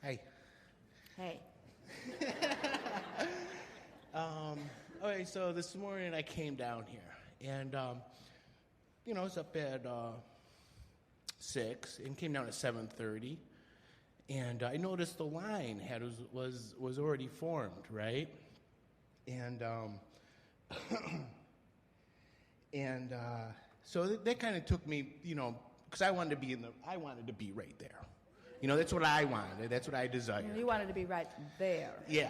Hi. Hey. Okay, so this morning I came down here, and I was up at 6 and came down at 7:30, and I noticed the line was already formed, right? And so that kind of took me, because I wanted to be right there. That's what I wanted. That's what I desired. You wanted to be right there. Yeah.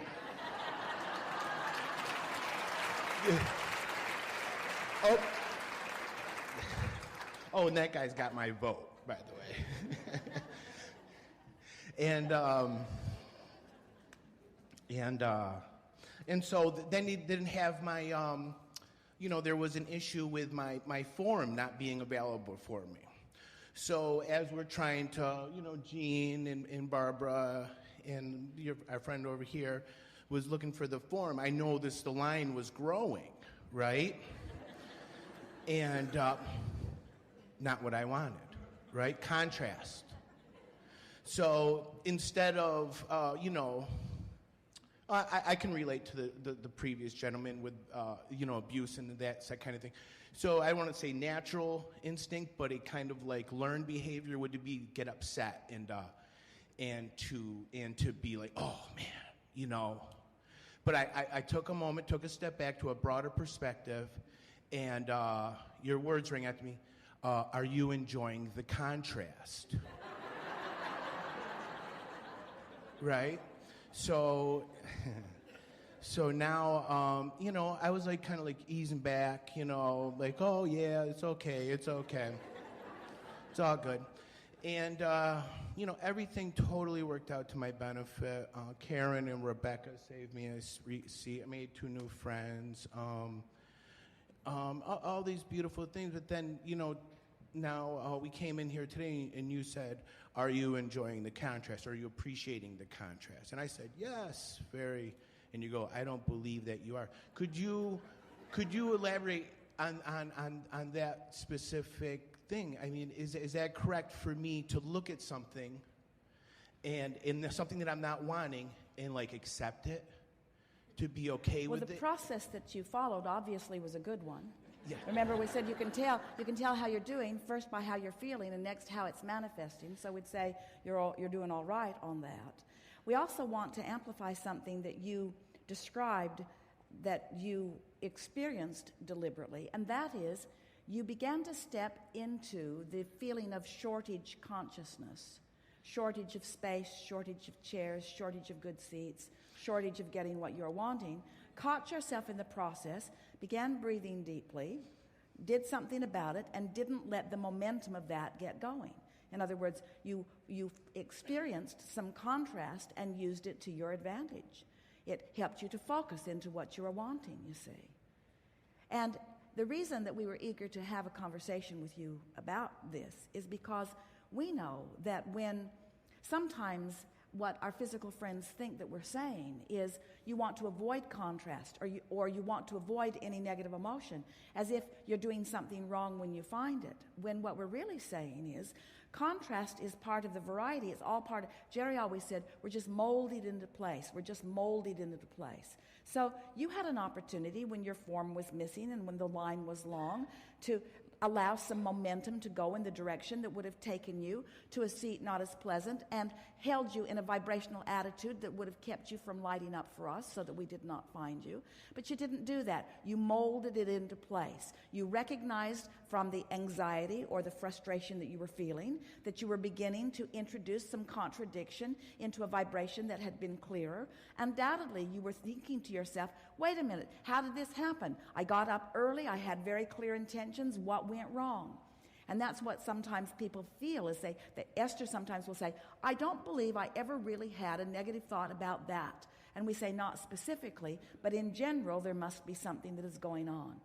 Oh, and that guy's got my vote, by the way. And so then he didn't have my, there was an issue with my forum not being available for me. So as we're trying to, Gene and Barbara and our friend over here was looking for the forum, I noticed the line was growing, right? And not what I wanted, right? Contrast. So instead of, I can relate to the previous gentleman with, abuse and that kind of thing. So I want to say natural instinct, but a kind of like learned behavior would be get upset and to be like, oh man, But I took a moment, took a step back to a broader perspective, and your words rang out to me. Are you enjoying the contrast? Right? So now, I was like kind of like easing back, like, oh yeah, it's okay. It's all good. And, everything totally worked out to my benefit. Karen and Rebecca saved me a seat. I made 2 new friends. All these beautiful things. But then, now we came in here today and you said, are you enjoying the contrast? Are you appreciating the contrast? And I said, yes, very. And you go, I don't believe that you are. Could you elaborate on that specific thing? I mean, is that correct for me to look at something and there's something that I'm not wanting and like accept it, to be okay with it? Well, the process that you followed obviously was a good one. Yeah. Remember, we said you can tell how you're doing first by how you're feeling, and next how it's manifesting. So we'd say you're doing all right on that. We also want to amplify something that you described that you experienced deliberately, and that is you began to step into the feeling of shortage consciousness. Shortage of space, shortage of chairs, shortage of good seats, shortage of getting what you're wanting. Caught yourself in the process, began breathing deeply, did something about it, and didn't let the momentum of that get going. In other words, you experienced some contrast and used it to your advantage. It helped you to focus into what you were wanting, you see. And the reason that we were eager to have a conversation with you about this is because we know that when sometimes what our physical friends think that we're saying is you want to avoid contrast or you want to avoid any negative emotion, as if you're doing something wrong when you find it, when what we're really saying is contrast is part of the variety. It's all part of, Jerry always said, we're just molded into place. We're just molded into place. So you had an opportunity when your form was missing and when the line was long to allow some momentum to go in the direction that would have taken you to a seat not as pleasant and held you in a vibrational attitude that would have kept you from lighting up for us so that we did not find you. But you didn't do that. You molded it into place. You recognized from the anxiety or the frustration that you were feeling that you were beginning to introduce some contradiction into a vibration that had been clearer. Undoubtedly, you were thinking to yourself, wait a minute, how did this happen? I got up early, I had very clear intentions, what went wrong? And that's what sometimes people feel is that Esther sometimes will say, I don't believe I ever really had a negative thought about that. And we say not specifically, but in general, there must be something that is going on.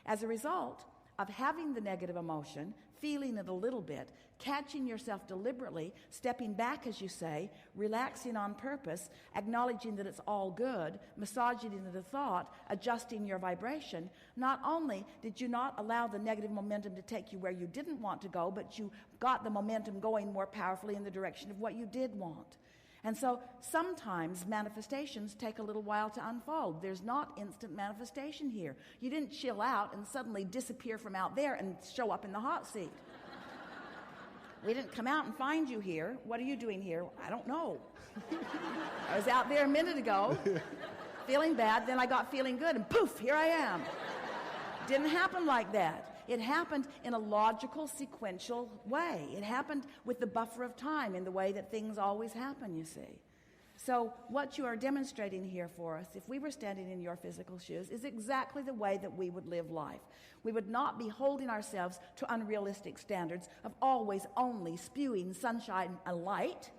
As a result of having the negative emotion, feeling it a little bit, catching yourself deliberately, stepping back, as you say, relaxing on purpose, acknowledging that it's all good, massaging into the thought, adjusting your vibration, not only did you not allow the negative momentum to take you where you didn't want to go, but you got the momentum going more powerfully in the direction of what you did want. And so sometimes manifestations take a little while to unfold. There's not instant manifestation here. You didn't chill out and suddenly disappear from out there and show up in the hot seat. We didn't come out and find you here. What are you doing here? I don't know. I was out there a minute ago feeling bad, then I got feeling good, and poof, here I am. Didn't happen like that. It happened in a logical, sequential way. It happened with the buffer of time in the way that things always happen, you see. So what you are demonstrating here for us, if we were standing in your physical shoes, is exactly the way that we would live life. We would not be holding ourselves to unrealistic standards of always only spewing sunshine and light.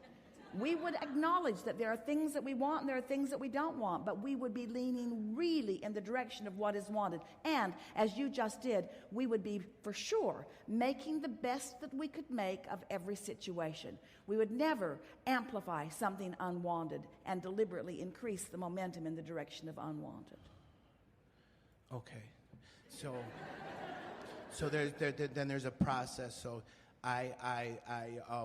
We would acknowledge that there are things that we want and there are things that we don't want, but we would be leaning really in the direction of what is wanted. And, as you just did, we would be, for sure, making the best that we could make of every situation. We would never amplify something unwanted and deliberately increase the momentum in the direction of unwanted. Okay. So there's a process. So I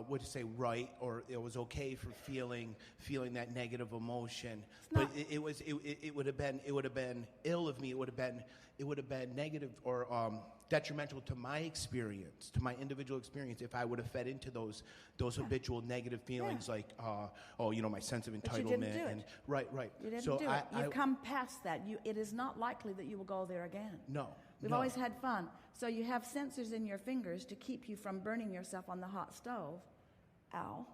would say right, or it was okay for feeling that negative emotion, but it would have been ill of me. It would have been negative or detrimental to my experience, to my individual experience, if I would have fed into those habitual negative feelings, like my sense of entitlement. But you didn't do it. Right. You didn't do it. You've come past that. It is not likely that you will go there again. No. We've always had fun. So you have sensors in your fingers to keep you from burning yourself on the hot stove. Ow.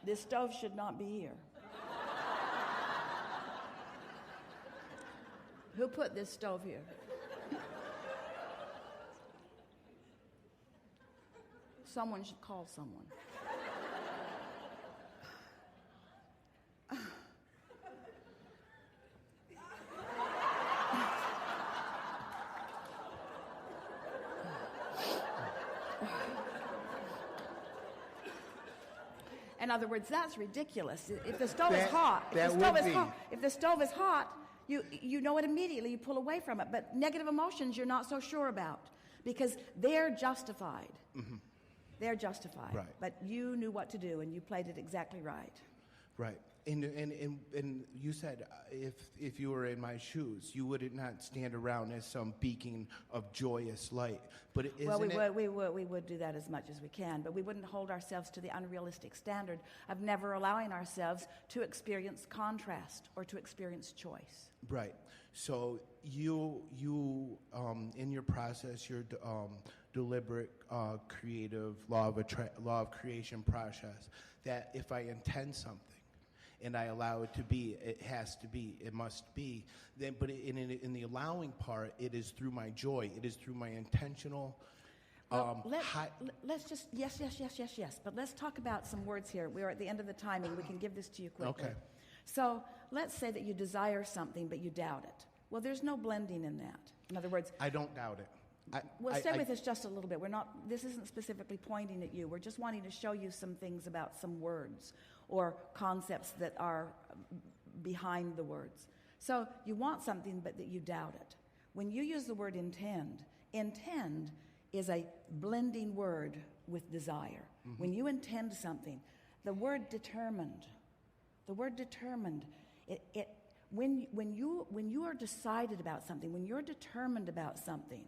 This stove should not be here. Who put this stove here? Someone should call someone. In other words, that's ridiculous. If the stove is hot, if the stove is hot, you know it immediately. You pull away from it. But negative emotions, you're not so sure about because they're justified. Mm-hmm. They're justified. Right. But you knew what to do, and you played it exactly right. Right. And you said if you were in my shoes, you would not stand around as some beacon of joyous light. But we would do that as much as we can, but we wouldn't hold ourselves to the unrealistic standard of never allowing ourselves to experience contrast or to experience choice. Right. So you in your process, your deliberate, creative law of creation process, that if I intend something, and I allow it to be, it has to be, it must be. Then, but in the allowing part, it is through my joy. It is through my intentional. Let's just yes. But let's talk about some words here. We're at the end of the timing. We can give this to you quickly. Okay. So let's say that you desire something, but you doubt it. Well, there's no blending in that. In other words, I don't doubt it. Stay with us just a little bit. This isn't specifically pointing at you. We're just wanting to show you some things about some words or concepts that are behind the words. So you want something, but that you doubt it. When you use the word intend is a blending word with desire. Mm-hmm. When you intend something, the word determined, when you are decided about something, when you're determined about something,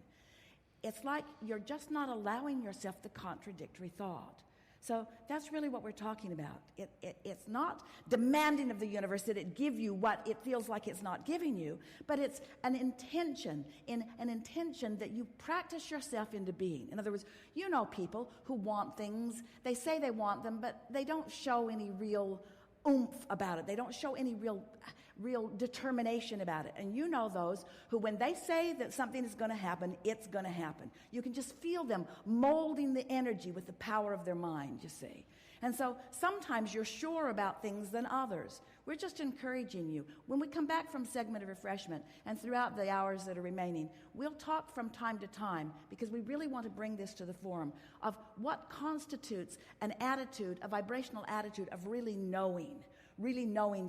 it's like you're just not allowing yourself the contradictory thought. So that's really what we're talking about. It's not demanding of the universe that it give you what it feels like it's not giving you, but it's an intention that you practice yourself into being. In other words, you know people who want things, they say they want them, but they don't show any real oomph about it. They don't show any real determination about it. And you know those who, when they say that something is going to happen, it's going to happen. You can just feel them molding the energy with the power of their mind, you see. And so sometimes you're sure about things than others. We're just encouraging you. When we come back from segment of refreshment and throughout the hours that are remaining, we'll talk from time to time because we really want to bring this to the forum of what constitutes an attitude, a vibrational attitude of really knowing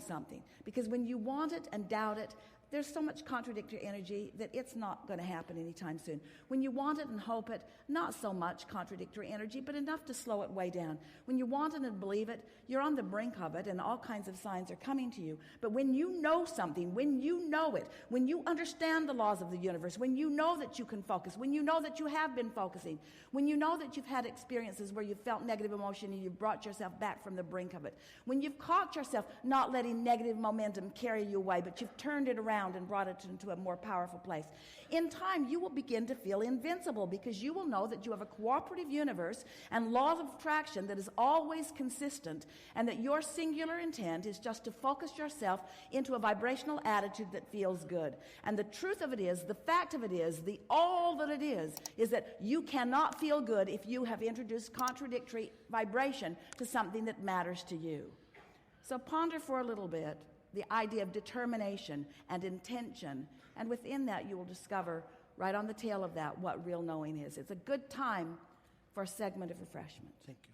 something. Because when you want it and doubt it, there's so much contradictory energy that it's not going to happen anytime soon. When you want it and hope it, not so much contradictory energy, but enough to slow it way down. When you want it and believe it, you're on the brink of it, and all kinds of signs are coming to you. But when you know something, when you know it, when you understand the laws of the universe, when you know that you can focus, when you know that you have been focusing, when you know that you've had experiences where you've felt negative emotion and you've brought yourself back from the brink of it, when you've caught yourself not letting negative momentum carry you away, but you've turned it around and brought it into a more powerful place, in time you will begin to feel invincible, because you will know that you have a cooperative universe and laws of attraction that is always consistent, and that your singular intent is just to focus yourself into a vibrational attitude that feels good. And the truth of it is, the fact of it is, the all that it is that you cannot feel good if you have introduced contradictory vibration to something that matters to you. So ponder for a little bit the idea of determination and intention, and within that you will discover right on the tail of that what real knowing is. It's a good time for a segment of refreshment. Thank you.